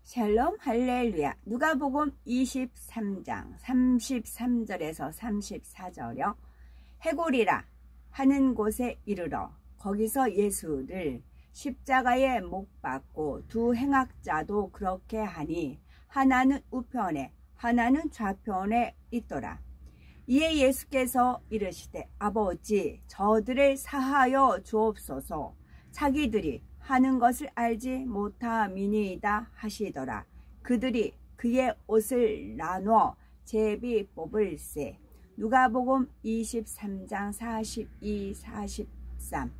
샬롬 할렐루야. 누가복음 23장 33절에서 34절요. 해골이라 하는 곳에 이르러 거기서 예수를 십자가에 못 박고 두 행악자도 그렇게 하니 하나는 우편에 하나는 좌편에 있더라. 이에 예수께서 이르시되 아버지 저들을 사하여 주옵소서. 자기들이 하는 것을 알지 못함이니이다 하시더라. 그들이 그의 옷을 나누어 제비 뽑을세. 누가복음 23장 42, 43.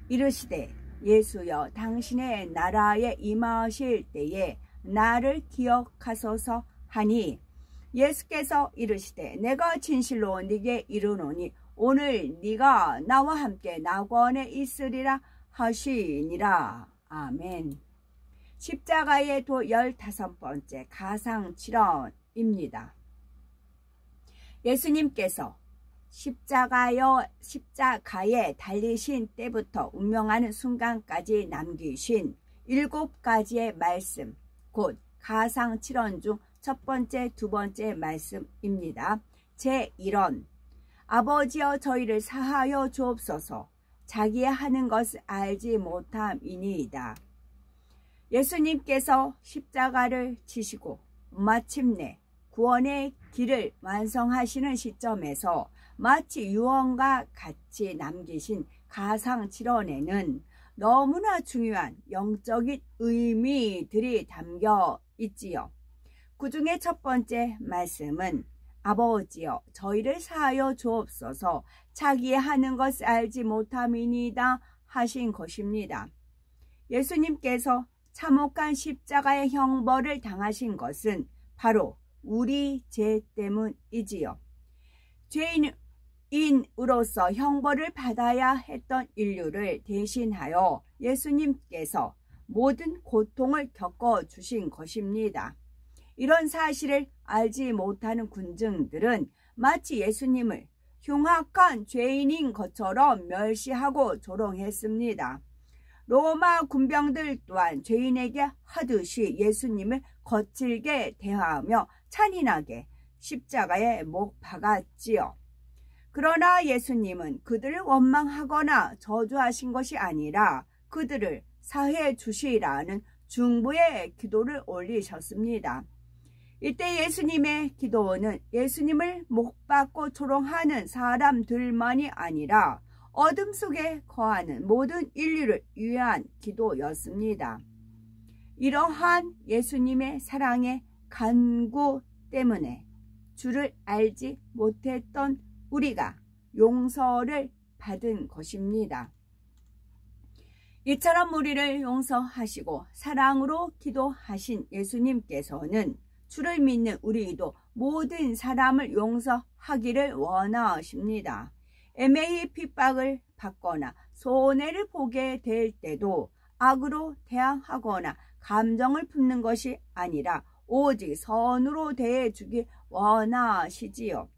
이르시되 예수여 당신의 나라에 임하실 때에 나를 기억하소서 하니 예수께서 이르시되 내가 진실로 네게 이르노니 오늘 네가 나와 함께 낙원에 있으리라 하시니라. 아멘. 십자가의 도 15번째 가상칠언입니다. 예수님께서 십자가에 달리신 때부터 운명하는 순간까지 남기신 7가지의 말씀, 곧 가상칠언 중 첫 번째, 두 번째 말씀입니다. 제1원, 아버지여 저희를 사하여 주옵소서. 자기의 하는 것을 알지 못함이니이다. 예수님께서 십자가를 지시고 마침내 구원의 길을 완성하시는 시점에서 마치 유언과 같이 남기신 가상칠언에는 너무나 중요한 영적인 의미들이 담겨 있지요. 그 중에 첫 번째 말씀은 아버지여 저희를 사하여 주옵소서. 자기의 하는 것을 알지 못함이니이다 하신 것입니다. 예수님께서 참혹한 십자가의 형벌을 당하신 것은 바로 우리 죄 때문이지요. 죄인으로서 형벌을 받아야 했던 인류를 대신하여 예수님께서 모든 고통을 겪어주신 것입니다. 이런 사실을 알지 못하는 군중들은 마치 예수님을 흉악한 죄인인 것처럼 멸시하고 조롱했습니다. 로마 군병들 또한 죄인에게 하듯이 예수님을 거칠게 대하며 잔인하게 십자가에 못 박았지요. 그러나 예수님은 그들을 원망하거나 저주하신 것이 아니라 그들을 사해 주시라는 중보의 기도를 올리셨습니다. 이때 예수님의 기도는 예수님을 못 박고 조롱하는 사람들만이 아니라 어둠 속에 거하는 모든 인류를 위한 기도였습니다. 이러한 예수님의 사랑의 간구 때문에 주를 알지 못했던 우리가 용서를 받은 것입니다. 이처럼 우리를 용서하시고 사랑으로 기도하신 예수님께서는 주를 믿는 우리도 모든 사람을 용서하기를 원하십니다. 애매히 핍박을 받거나 손해를 보게 될 때도 악으로 대항하거나 감정을 품는 것이 아니라 오직 선으로 대해주기 원하시지요.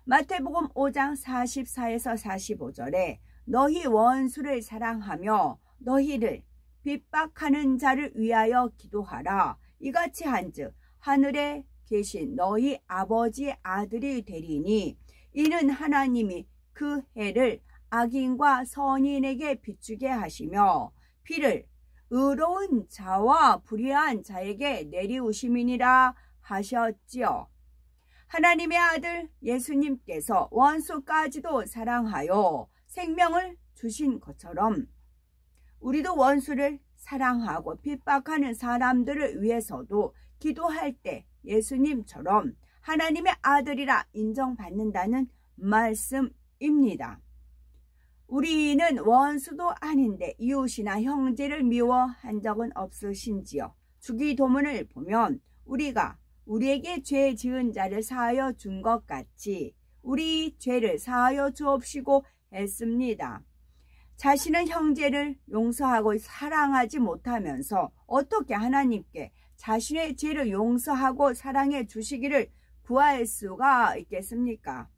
마태복음 5장 44에서 45절에 너희 원수를 사랑하며 너희를 핍박하는 자를 위하여 기도하라. 이같이 한즉 하늘에 계신 너희 아버지의 아들이 되리니 이는 하나님이 그 해를 악인과 선인에게 비추게 하시며 비를 의로운 자와 불의한 자에게 내리우심이니라 하셨지요. 하나님의 아들 예수님께서 원수까지도 사랑하여 생명을 주신 것처럼 우리도 원수를 사랑하고 핍박하는 사람들을 위해서도 기도할 때 예수님처럼 하나님의 아들이라 인정받는다는 말씀입니다. 우리는 원수도 아닌데 이웃이나 형제를 미워한 적은 없으신지요? 주기도문을 보면 우리가 우리에게 죄 지은 자를 사하여 준 것 같이 우리 죄를 사하여 주옵시고 했습니다. 자신은 형제를 용서하고 사랑하지 못하면서 어떻게 하나님께 자신의 죄를 용서하고 사랑해 주시기를 구할 수가 있겠습니까?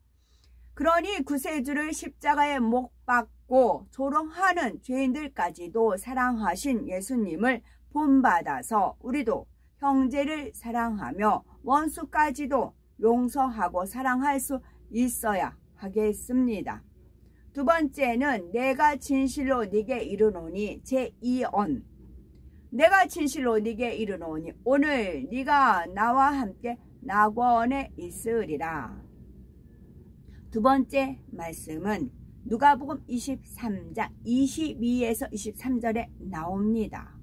그러니 구세주를 십자가에 못 박고 조롱하는 죄인들까지도 사랑하신 예수님을 본받아서 우리도 형제를 사랑하며 원수까지도 용서하고 사랑할 수 있어야 하겠습니다. 두 번째는 내가 진실로 네게 이르노니 제2언. 내가 진실로 네게 이르노니 오늘 네가 나와 함께 낙원에 있으리라. 두 번째 말씀은 누가복음 23장 22에서 23절에 나옵니다.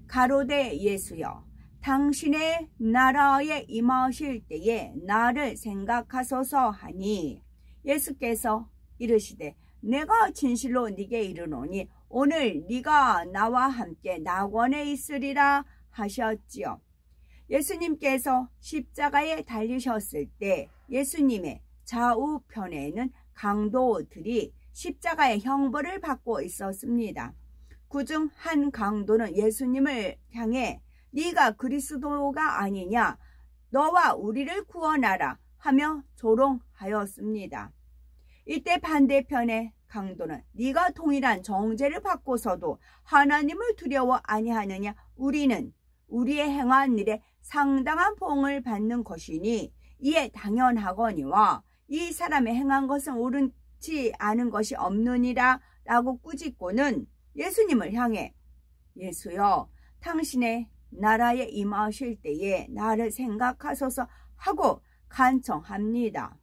가로되 예수여 당신의 나라에 임하실 때에 나를 생각하소서 하니 예수께서 이르시되 내가 진실로 네게 이르노니 오늘 네가 나와 함께 낙원에 있으리라 하셨지요. 예수님께서 십자가에 달리셨을 때 예수님의 좌우편에는 강도들이 십자가의 형벌을 받고 있었습니다. 그중 한 강도는 예수님을 향해 네가 그리스도가 아니냐 너와 우리를 구원하라 하며 조롱하였습니다. 이때 반대편의 강도는 네가 동일한 정죄를 받고서도 하나님을 두려워 아니하느냐 우리는 우리의 행한 일에 상당한 보응을 받는 것이니 이에 당연하거니와 이 사람의 행한 것은 옳지 않은 것이 없느니라 라고 꾸짖고는 예수님을 향해 예수여 당신의 나라에 임하실 때에 나를 생각하소서 하고 간청합니다.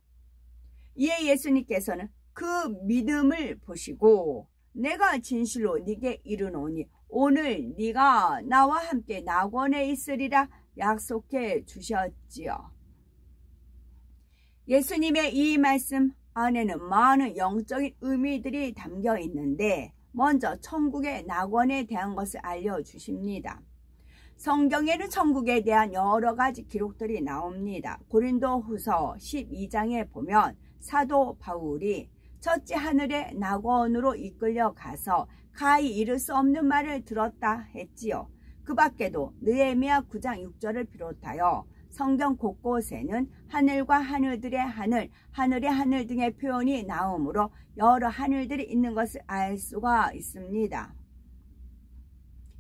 이에 예수님께서는 그 믿음을 보시고 내가 진실로 네게 이르노니 오늘 네가 나와 함께 낙원에 있으리라 약속해 주셨지요. 예수님의 이 말씀 안에는 많은 영적인 의미들이 담겨 있는데 먼저 천국의 낙원에 대한 것을 알려주십니다. 성경에는 천국에 대한 여러 가지 기록들이 나옵니다. 고린도후서 12장에 보면 사도 바울이 첫째 하늘의 낙원으로 이끌려 가서 가히 이를 수 없는 말을 들었다 했지요. 그 밖에도 느헤미야 9장 6절을 비롯하여 성경 곳곳에는 하늘과 하늘들의 하늘, 하늘의 하늘 등의 표현이 나오므로 여러 하늘들이 있는 것을 알 수가 있습니다.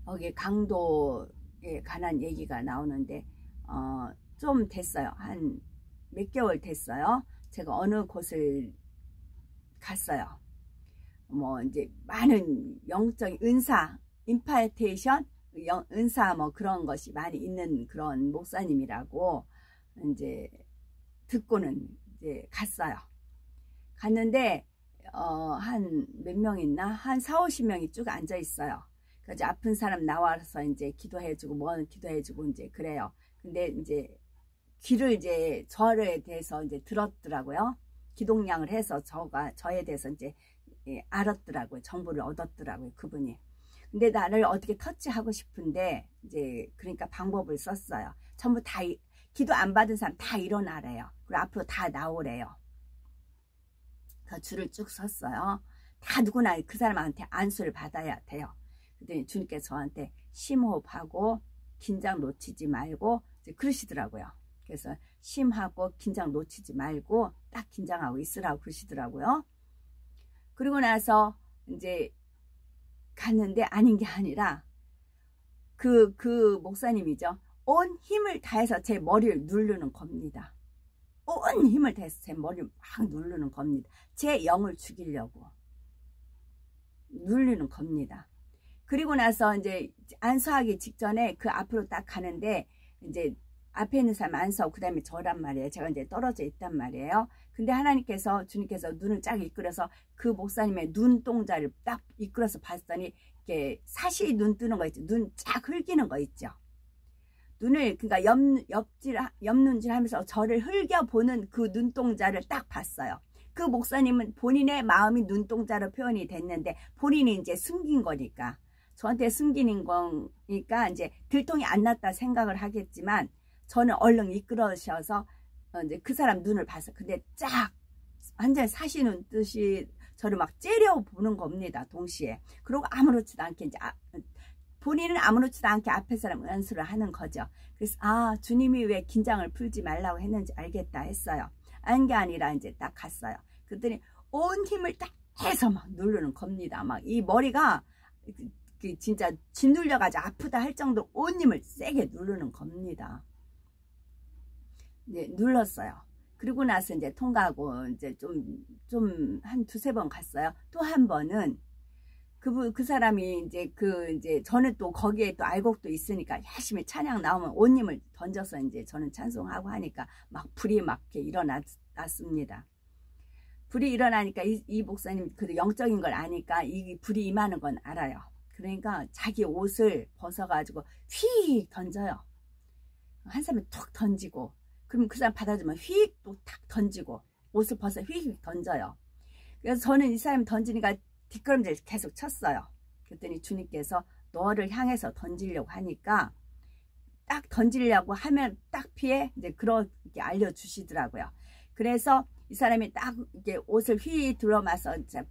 여기 강도에 관한 얘기가 나오는데 좀 됐어요. 한 몇 개월 됐어요. 제가 어느 곳을 갔어요. 뭐 이제 많은 영적인 은사, 임파테이션, 은사 뭐 그런 것이 많이 있는 그런 목사님이라고 이제 듣고는 이제 갔어요. 갔는데 한 몇 명 있나? 한 40~50명이 쭉 앉아 있어요. 그래서 아픈 사람 나와서 이제 기도해주고 뭐는 기도해주고 이제 그래요. 근데 이제 귀를 이제 저에 대해서 이제 들었더라고요. 기독량을 해서 저에 대해서 이제 알았더라고요. 정보를 얻었더라고요. 그분이. 근데 나를 어떻게 터치하고 싶은데 이제 그러니까 방법을 썼어요. 전부 다 기도 안 받은 사람 다 일어나래요. 그리고 앞으로 다 나오래요. 그 줄을 쭉 섰어요. 다 누구나 그 사람한테 안수를 받아야 돼요. 그랬더니 주님께서 저한테 심호흡하고 긴장 놓치지 말고 이제 그러시더라고요. 그래서 심하고 긴장 놓치지 말고 딱 긴장하고 있으라고 그러시더라고요. 그리고 나서 이제 갔는데 아닌 게 아니라 그 목사님이죠. 온 힘을 다해서 제 머리를 누르는 겁니다. 온 힘을 다해서 제 머리를 막 누르는 겁니다. 제 영을 죽이려고 누르는 겁니다. 그리고 나서 이제 안수하기 직전에 그 앞으로 딱 가는데 이제 앞에 있는 사람 안수하고 그 다음에 저란 말이에요. 제가 이제 떨어져 있단 말이에요. 근데 하나님께서 주님께서 눈을 쫙 이끌어서 그 목사님의 눈동자를 딱 이끌어서 봤더니 이렇게 사시 눈 뜨는 거 있죠. 눈 쫙 흘기는 거 있죠. 눈을 그러니까 옆눈질 하면서 저를 흘겨보는 그 눈동자를 딱 봤어요. 그 목사님은 본인의 마음이 눈동자로 표현이 됐는데 본인이 이제 숨긴 거니까 저한테 숨기는 거니까 이제 들통이 안 났다 생각을 하겠지만 저는 얼른 이끌어셔서 이제 그 사람 눈을 봐서 근데 쫙 완전 사시는 듯이 저를 막 째려보는 겁니다. 동시에. 그리고 아무렇지도 않게 이제 본인은 아무렇지도 않게 앞에 사람 연수를 하는 거죠. 그래서 아 주님이 왜 긴장을 풀지 말라고 했는지 알겠다 했어요. 아닌 게 아니라 이제 딱 갔어요. 그랬더니 온 힘을 딱 해서 막 누르는 겁니다. 막 이 머리가 진짜 짓눌려가지고 아프다 할 정도로 온 힘을 세게 누르는 겁니다. 네, 눌렀어요. 그리고 나서 이제 통과하고 이제 좀 한 두세 번 갔어요. 또 한 번은 그 사람이 이제 저는 또 거기에 또 알곡도 있으니까 열심히 찬양 나오면 온 힘을 던져서 이제 저는 찬송하고 하니까 막 불이 막 이렇게 일어났습니다. 불이 일어나니까 이 목사님 그 영적인 걸 아니까 이 불이 임하는 건 알아요. 그러니까 자기 옷을 벗어가지고 휙 던져요. 한 사람이 툭 던지고, 그럼 그 사람 받아주면 휙 또 탁 던지고, 옷을 벗어 휙 던져요. 그래서 저는 이 사람이 던지니까 뒷걸음질 계속 쳤어요. 그랬더니 주님께서 너를 향해서 던지려고 하니까 딱 던지려고 하면 딱 피해, 이제 그렇게 알려주시더라고요. 그래서 이 사람이 딱 이렇게 옷을 휙 들어마서 이제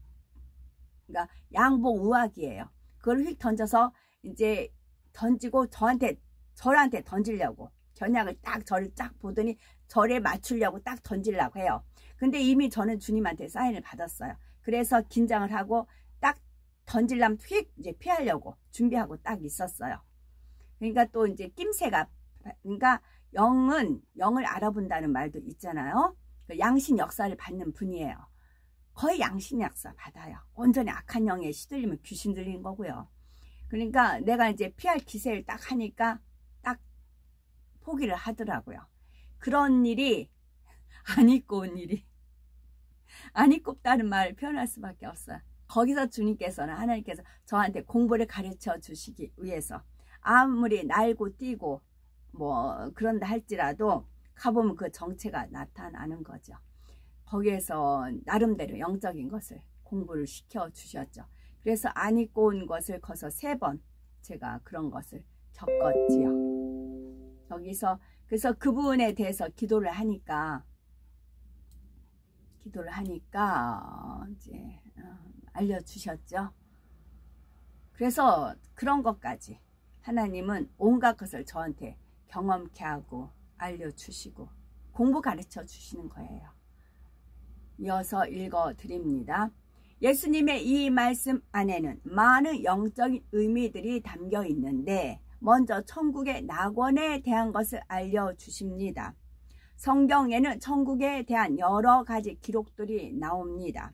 그러니까 양복 우악이에요. 그걸 휙 던져서 이제 던지고 저한테 던지려고 겨냥을 딱 저를 딱 보더니 저를 맞추려고 딱 던지려고 해요. 근데 이미 저는 주님한테 사인을 받았어요. 그래서 긴장을 하고 딱 던지려면 휙 이제 피하려고 준비하고 딱 있었어요. 그러니까 또 이제 낌새가, 그러니까 영을 알아본다는 말도 있잖아요. 양신 역사를 받는 분이에요. 거의 양신 역사 받아요. 온전히 악한 영에 시들리면 귀신 들린 거고요. 그러니까 내가 이제 피할 기세를 딱 하니까 딱 포기를 하더라고요. 그런 일이 안 입고 온 일이 안 입고다는 말을 표현할 수밖에 없어요. 거기서 주님께서는, 하나님께서 저한테 공부를 가르쳐 주시기 위해서 아무리 날고 뛰고 뭐 그런다 할지라도 가보면 그 정체가 나타나는 거죠. 거기에서 나름대로 영적인 것을 공부를 시켜 주셨죠. 그래서 안 입고 온 것을 거서 3번 제가 그런 것을 겪었지요. 여기서 그래서 그분에 대해서 기도를 하니까 이제 알려주셨죠. 그래서 그런 것까지 하나님은 온갖 것을 저한테 경험케 하고 알려주시고 공부 가르쳐 주시는 거예요. 이어서 읽어 드립니다. 예수님의 이 말씀 안에는 많은 영적인 의미들이 담겨 있는데 먼저 천국의 낙원에 대한 것을 알려주십니다. 성경에는 천국에 대한 여러 가지 기록들이 나옵니다.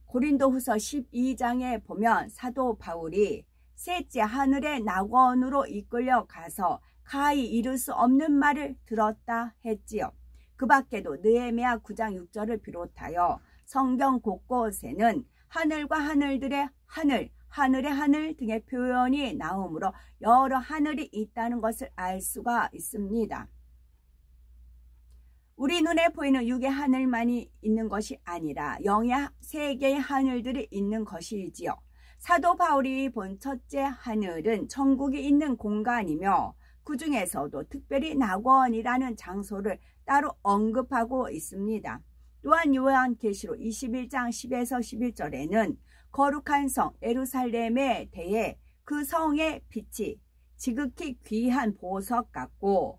고린도후서 12장에 보면 사도 바울이 셋째 하늘의 낙원으로 이끌려 가서 가히 이룰 수 없는 말을 들었다 했지요. 그 밖에도 느헤미야 9장 6절을 비롯하여 성경 곳곳에는 하늘과 하늘들의 하늘, 하늘의 하늘 등의 표현이 나오므로 여러 하늘이 있다는 것을 알 수가 있습니다. 우리 눈에 보이는 육의 하늘만이 있는 것이 아니라 영의 3개의 하늘들이 있는 것이지요. 사도 바울이 본 첫째 하늘은 천국이 있는 공간이며 그 중에서도 특별히 낙원이라는 장소를 따로 언급하고 있습니다. 또한 요한계시록 21장 10에서 11절에는 거룩한 성 예루살렘에 대해 그 성의 빛이 지극히 귀한 보석 같고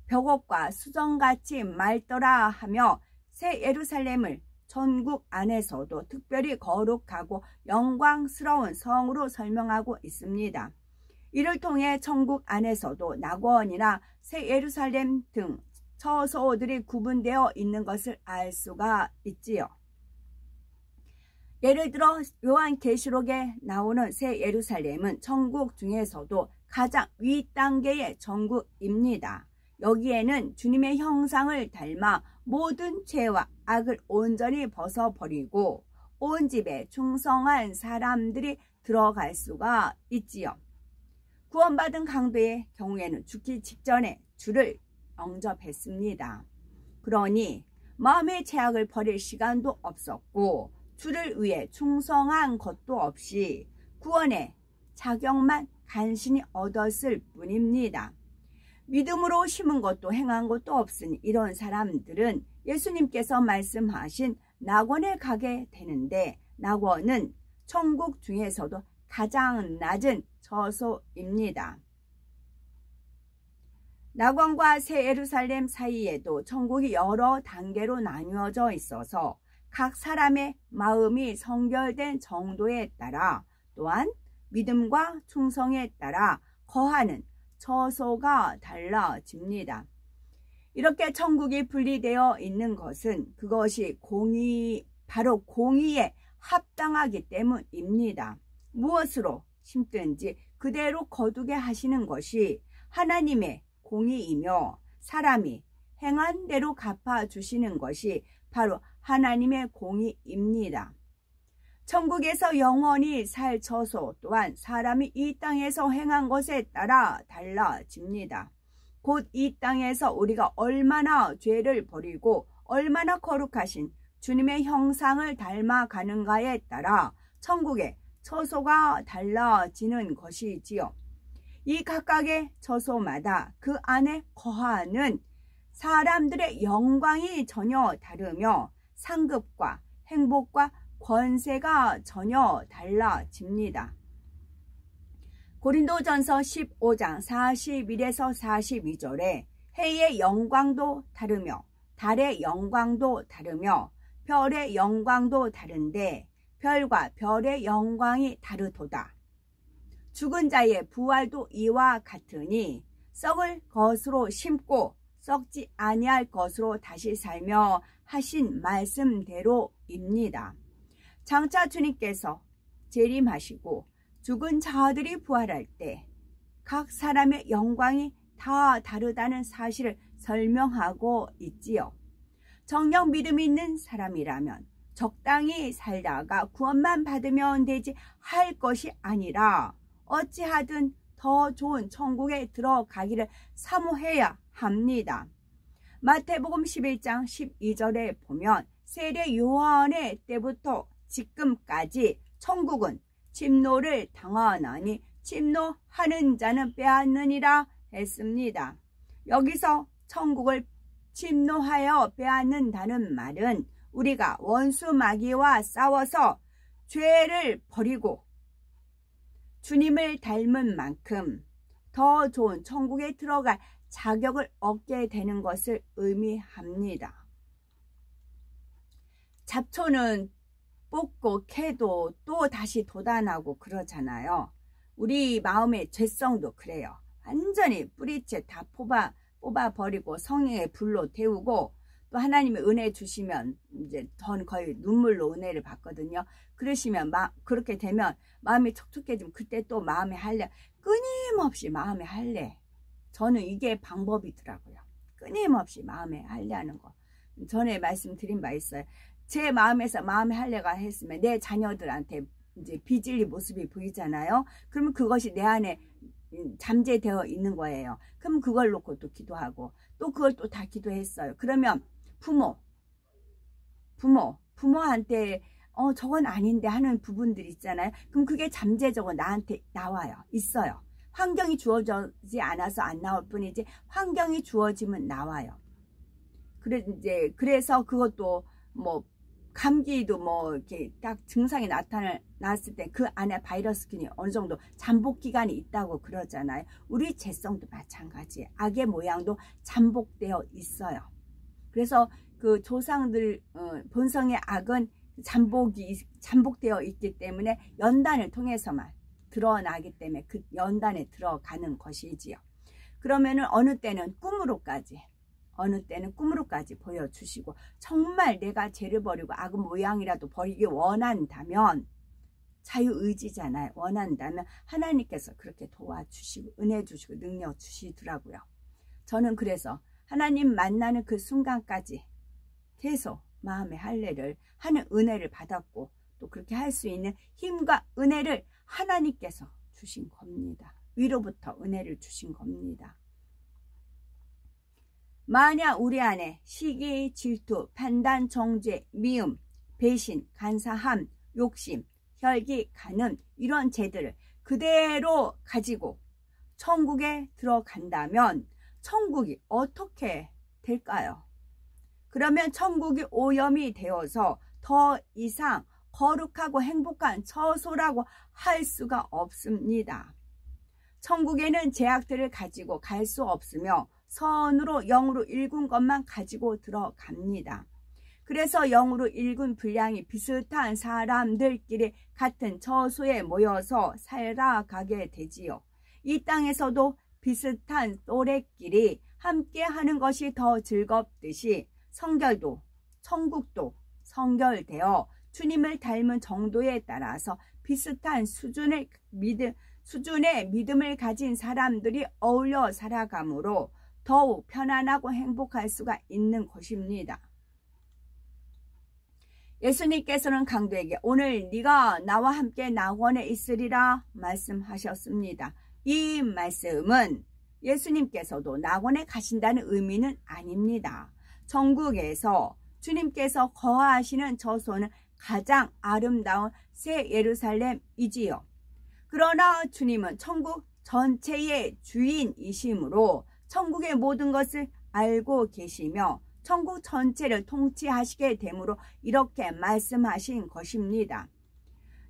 벽옥과 수정같이 맑더라 하며 새 예루살렘을 천국 안에서도 특별히 거룩하고 영광스러운 성으로 설명하고 있습니다. 이를 통해 천국 안에서도 낙원이나 새 예루살렘 등 처소들이 구분되어 있는 것을 알 수가 있지요. 예를 들어 요한계시록에 나오는 새 예루살렘은 천국 중에서도 가장 윗단계의 천국입니다. 여기에는 주님의 형상을 닮아 모든 죄와 악을 온전히 벗어버리고 온 집에 충성한 사람들이 들어갈 수가 있지요. 구원받은 강도의 경우에는 죽기 직전에 주를 영접했습니다. 그러니 마음의 죄악을 버릴 시간도 없었고 주를 위해 충성한 것도 없이 구원의 자격만 간신히 얻었을 뿐입니다. 믿음으로 심은 것도 행한 것도 없으니 이런 사람들은 예수님께서 말씀하신 낙원에 가게 되는데 낙원은 천국 중에서도 가장 낮은 처소입니다. 낙원과 새 예루살렘 사이에도 천국이 여러 단계로 나뉘어져 있어서 각 사람의 마음이 성결된 정도에 따라 또한 믿음과 충성에 따라 거하는 처소가 달라집니다. 이렇게 천국이 분리되어 있는 것은 그것이 바로 공의에 합당하기 때문입니다. 무엇으로 심든지 그대로 거두게 하시는 것이 하나님의 공의이며 사람이 행한 대로 갚아주시는 것이 바로 하나님의 공의입니다. 천국에서 영원히 살 처소 또한 사람이 이 땅에서 행한 것에 따라 달라집니다. 곧 이 땅에서 우리가 얼마나 죄를 버리고 얼마나 거룩하신 주님의 형상을 닮아가는가에 따라 천국의 처소가 달라지는 것이지요. 이 각각의 처소마다 그 안에 거하는 사람들의 영광이 전혀 다르며 상급과 행복과 권세가 전혀 달라집니다. 고린도전서 15장 41에서 42절에 해의 영광도 다르며 달의 영광도 다르며 별의 영광도 다른데 별과 별의 영광이 다르도다. 죽은 자의 부활도 이와 같으니 썩을 것으로 심고 썩지 아니할 것으로 다시 살며 하신 말씀대로입니다. 장차 주님께서 재림하시고 죽은 자들이 부활할 때 각 사람의 영광이 다 다르다는 사실을 설명하고 있지요. 정녕 믿음이 있는 사람이라면 적당히 살다가 구원만 받으면 되지 할 것이 아니라 어찌하든 더 좋은 천국에 들어가기를 사모해야 합니다. 마태복음 11장 12절에 보면 세례 요한의 때부터 지금까지 천국은 침노를 당하나니 침노하는 자는 빼앗느니라 했습니다. 여기서 천국을 침노하여 빼앗는다는 말은 우리가 원수 마귀와 싸워서 죄를 버리고 주님을 닮은 만큼 더 좋은 천국에 들어갈 자격을 얻게 되는 것을 의미합니다. 잡초는 뽑고 캐도 또 다시 돋아나고 그러잖아요. 우리 마음의 죄성도 그래요. 완전히 뿌리채 다 뽑아버리고 성령의 불로 태우고 또 하나님의 은혜 주시면 이제 전 거의 눈물로 은혜를 받거든요. 그러시면 그렇게 되면 마음이 촉촉해지면 그때 또 마음에 할래. 끊임없이 마음에 할래. 저는 이게 방법이더라고요. 끊임없이 마음에 할래 하는 거. 전에 말씀드린 바 있어요. 제 마음에서 마음에 할래가 했으면 내 자녀들한테 이제 비질리 모습이 보이잖아요. 그러면 그것이 내 안에 잠재되어 있는 거예요. 그럼 그걸 놓고 또 기도하고 또 그걸 또 다 기도했어요. 그러면 부모한테 저건 아닌데 하는 부분들 있잖아요. 그럼 그게 잠재적으로 나한테 나와요. 있어요. 환경이 주어지지 않아서 안 나올 뿐이지 환경이 주어지면 나와요. 그래서 그것도 뭐 감기도 뭐 이렇게 딱 증상이 나타났을 때 그 안에 바이러스균이 어느 정도 잠복 기간이 있다고 그러잖아요. 우리 죄성도 마찬가지. 악의 모양도 잠복되어 있어요. 그래서 그 조상들 본성의 악은 잠복되어 있기 때문에 연단을 통해서만 드러나기 때문에 그 연단에 들어가는 것이지요. 그러면은 어느 때는 꿈으로까지 보여주시고 정말 내가 죄를 버리고 악의 모양이라도 버리기 원한다면 자유의지잖아요. 원한다면 하나님께서 그렇게 도와주시고 은혜 주시고 능력 주시더라고요. 저는 그래서 하나님 만나는 그 순간까지 계속 마음의 할례를 하는 은혜를 받았고 또 그렇게 할 수 있는 힘과 은혜를 하나님께서 주신 겁니다. 위로부터 은혜를 주신 겁니다. 만약 우리 안에 시기, 질투, 판단, 정죄, 미움, 배신, 간사함, 욕심, 혈기, 간음 이런 죄들을 그대로 가지고 천국에 들어간다면 천국이 어떻게 될까요? 그러면 천국이 오염이 되어서 더 이상 거룩하고 행복한 처소라고 할 수가 없습니다. 천국에는 죄악들을 가지고 갈 수 없으며 선으로 영으로 일군 것만 가지고 들어갑니다. 그래서 영으로 일군 분량이 비슷한 사람들끼리 같은 처소에 모여서 살아가게 되지요. 이 땅에서도 비슷한 또래끼리 함께 하는 것이 더 즐겁듯이 성결도, 천국도 성결되어 주님을 닮은 정도에 따라서 비슷한 수준의 믿음을 가진 사람들이 어울려 살아가므로 더욱 편안하고 행복할 수가 있는 것입니다. 예수님께서는 강도에게 오늘 네가 나와 함께 낙원에 있으리라 말씀하셨습니다. 이 말씀은 예수님께서도 낙원에 가신다는 의미는 아닙니다. 천국에서 주님께서 거하시는 처소는 가장 아름다운 새 예루살렘이지요. 그러나 주님은 천국 전체의 주인이시므로 천국의 모든 것을 알고 계시며 천국 전체를 통치하시게 되므로 이렇게 말씀하신 것입니다.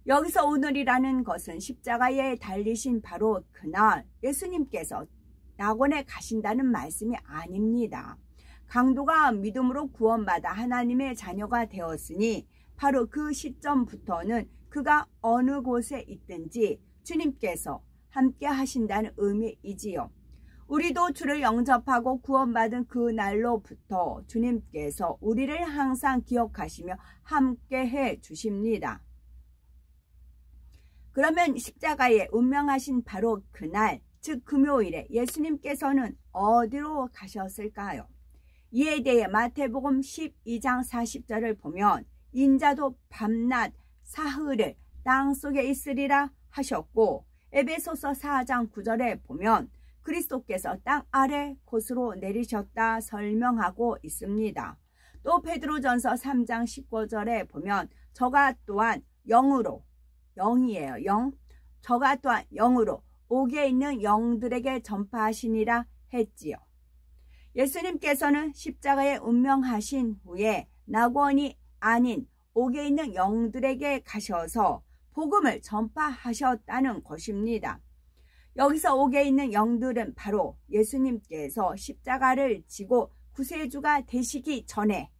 여기서 오늘이라는 것은 십자가에 달리신 바로 그날 예수님께서 낙원에 가신다는 말씀이 아닙니다. 강도가 믿음으로 구원받아 하나님의 자녀가 되었으니 바로 그 시점부터는 그가 어느 곳에 있든지 주님께서 함께 하신다는 의미이지요. 우리도 주를 영접하고 구원받은 그 날로부터 주님께서 우리를 항상 기억하시며 함께해 주십니다. 그러면 십자가에 운명하신 바로 그날, 즉 금요일에 예수님께서는 어디로 가셨을까요? 이에 대해 마태복음 12장 40절을 보면 인자도 밤낮 사흘을 땅속에 있으리라 하셨고, 에베소서 4장 9절에 보면 그리스도께서 땅 아래 곳으로 내리셨다 설명하고 있습니다. 또 베드로전서 3장 19절에 보면 저가 또한 영으로, 영이에요, 영. 저가 또한 영으로 옥에 있는 영들에게 전파하시니라 했지요. 예수님께서는 십자가에 운명하신 후에 낙원이 아닌 옥에 있는 영들에게 가셔서 복음을 전파하셨다는 것입니다. 여기서 옥에 있는 영들은 바로 예수님께서 십자가를 지고 구세주가 되시기 전에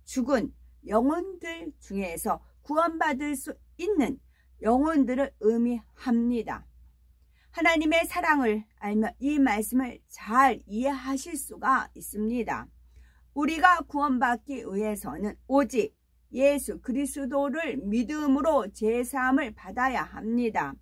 죽은 영혼들 중에서 구원받을 수 있는 영혼들을 의미합니다. 하나님의 사랑을 알며 이 말씀을 잘 이해하실 수가 있습니다. 우리가 구원받기 위해서는 오직 예수 그리스도를 믿음으로 제사함을 받아야 합니다.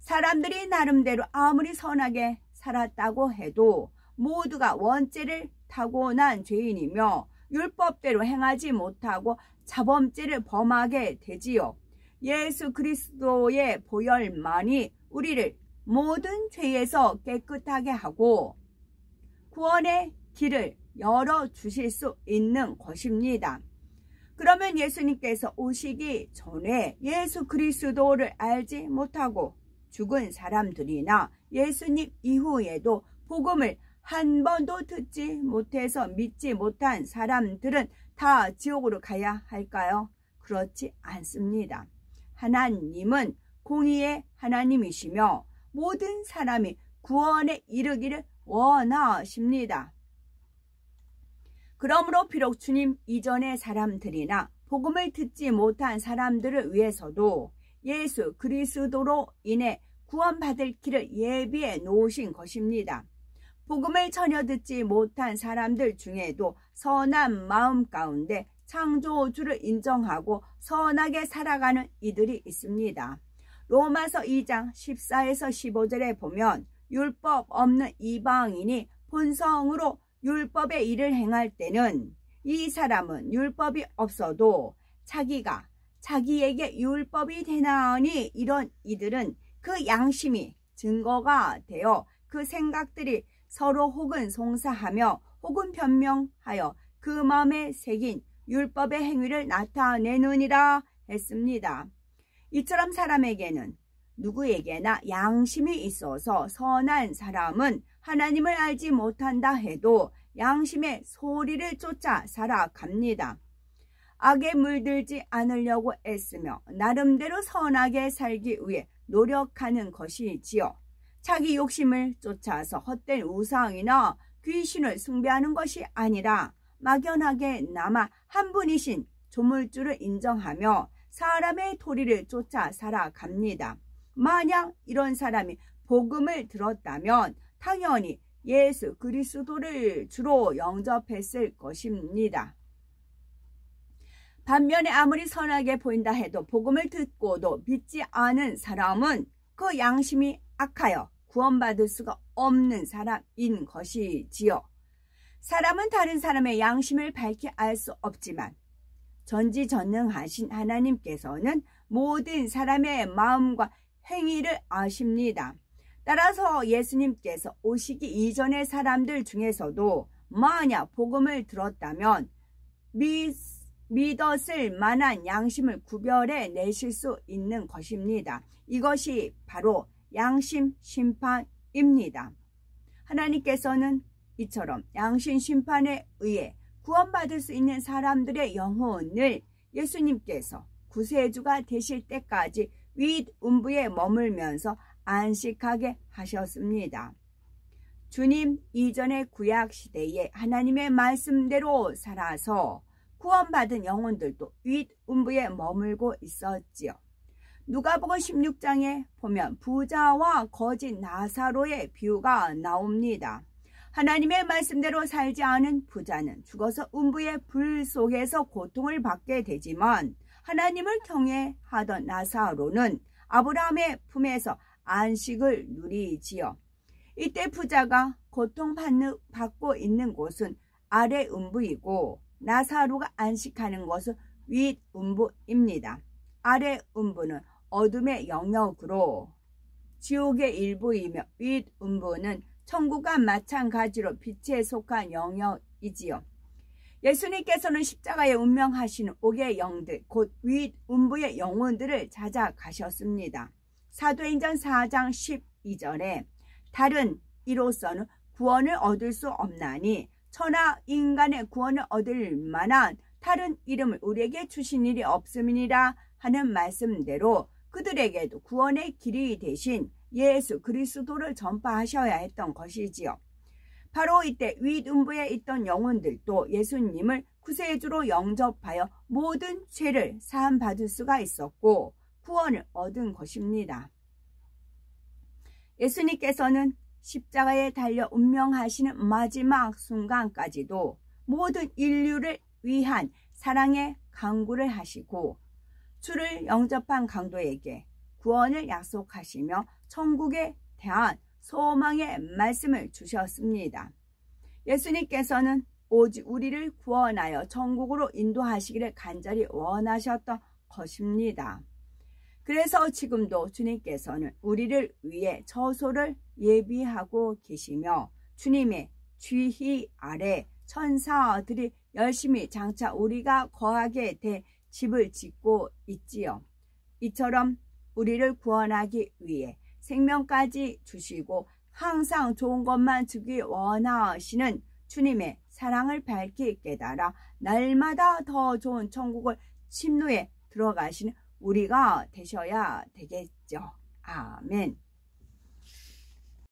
사람들이 나름대로 아무리 선하게 살았다고 해도 모두가 원죄를 타고난 죄인이며 율법대로 행하지 못하고 자범죄를 범하게 되지요. 예수 그리스도의 보혈만이 우리를 모든 죄에서 깨끗하게 하고 구원의 길을 열어주실 수 있는 것입니다. 그러면 예수님께서 오시기 전에 예수 그리스도를 알지 못하고 죽은 사람들이나 예수님 이후에도 복음을 한 번도 듣지 못해서 믿지 못한 사람들은 다 지옥으로 가야 할까요? 그렇지 않습니다. 하나님은 공의의 하나님이시며 모든 사람이 구원에 이르기를 원하십니다. 그러므로 비록 주님 이전의 사람들이나 복음을 듣지 못한 사람들을 위해서도 예수 그리스도로 인해 구원받을 길을 예비해 놓으신 것입니다. 복음을 전혀 듣지 못한 사람들 중에도 선한 마음 가운데 창조주를 인정하고 선하게 살아가는 이들이 있습니다. 로마서 2장 14에서 15절에 보면 율법 없는 이방인이 본성으로 율법의 일을 행할 때는 이 사람은 율법이 없어도 자기가 자기에게 율법이 되나니 이런 이들은 그 양심이 증거가 되어 그 생각들이 서로 혹은 송사하며 혹은 변명하여 그 마음에 새긴 율법의 행위를 나타내느니라 했습니다. 이처럼 사람에게는 누구에게나 양심이 있어서 선한 사람은 하나님을 알지 못한다 해도 양심의 소리를 쫓아 살아갑니다. 악에 물들지 않으려고 애쓰며 나름대로 선하게 살기 위해 노력하는 것이지요. 자기 욕심을 쫓아서 헛된 우상이나 귀신을 숭배하는 것이 아니라 막연하게 남아 한 분이신 조물주를 인정하며 사람의 도리를 쫓아 살아갑니다. 만약 이런 사람이 복음을 들었다면 당연히 예수 그리스도를 주로 영접했을 것입니다. 반면에 아무리 선하게 보인다 해도 복음을 듣고도 믿지 않은 사람은 그 양심이 악하여 구원받을 수가 없는 사람인 것이지요. 사람은 다른 사람의 양심을 밝히 알 수 없지만 전지전능하신 하나님께서는 모든 사람의 마음과 행위를 아십니다. 따라서 예수님께서 오시기 이전의 사람들 중에서도 만약 복음을 들었다면 믿었을 만한 양심을 구별해 내실 수 있는 것입니다. 이것이 바로 양심 심판입니다. 하나님께서는 이처럼 양심 심판에 의해 구원받을 수 있는 사람들의 영혼을 예수님께서 구세주가 되실 때까지 윗음부에 머물면서 안식하게 하셨습니다. 주님 이전의 구약시대에 하나님의 말씀대로 살아서 구원받은 영혼들도 윗음부에 머물고 있었지요. 누가복음 16장에 보면 부자와 거지 나사로의 비유가 나옵니다. 하나님의 말씀대로 살지 않은 부자는 죽어서 음부의 불 속에서 고통을 받게 되지만 하나님을 경외하던 나사로는 아브라함의 품에서 안식을 누리지요. 이때 부자가 고통받고 있는 곳은 아래 음부이고 나사로가 안식하는 것은 윗 음부입니다. 아래 음부는 어둠의 영역으로 지옥의 일부이며 윗 음부는 천국과 마찬가지로 빛에 속한 영역이지요. 예수님께서는 십자가에 운명하시는 옥의 영들 곧 윗 음부의 영혼들을 찾아가셨습니다. 사도행전 4장 12절에 다른 이로서는 구원을 얻을 수 없나니 천하 인간의 구원을 얻을 만한 다른 이름을 우리에게 주신 일이 없음이니라 하는 말씀대로 그들에게도 구원의 길이 되신 예수 그리스도를 전파하셔야 했던 것이지요. 바로 이때 윗음부에 있던 영혼들도 예수님을 구세주로 영접하여 모든 죄를 사함받을 수가 있었고 구원을 얻은 것입니다. 예수님께서는 십자가에 달려 운명하시는 마지막 순간까지도 모든 인류를 위한 사랑의 강구를 하시고 주를 영접한 강도에게 구원을 약속하시며 천국에 대한 소망의 말씀을 주셨습니다. 예수님께서는 오직 우리를 구원하여 천국으로 인도하시기를 간절히 원하셨던 것입니다. 그래서 지금도 주님께서는 우리를 위해 처소를 예비하고 계시며 주님의 지휘 아래 천사들이 열심히 장차 우리가 거하게 될 집을 짓고 있지요. 이처럼 우리를 구원하기 위해 생명까지 주시고 항상 좋은 것만 주기 원하시는 주님의 사랑을 밝히 깨달아 날마다 더 좋은 천국을 침노에 들어가시는 우리가 되셔야 되겠죠. 아멘.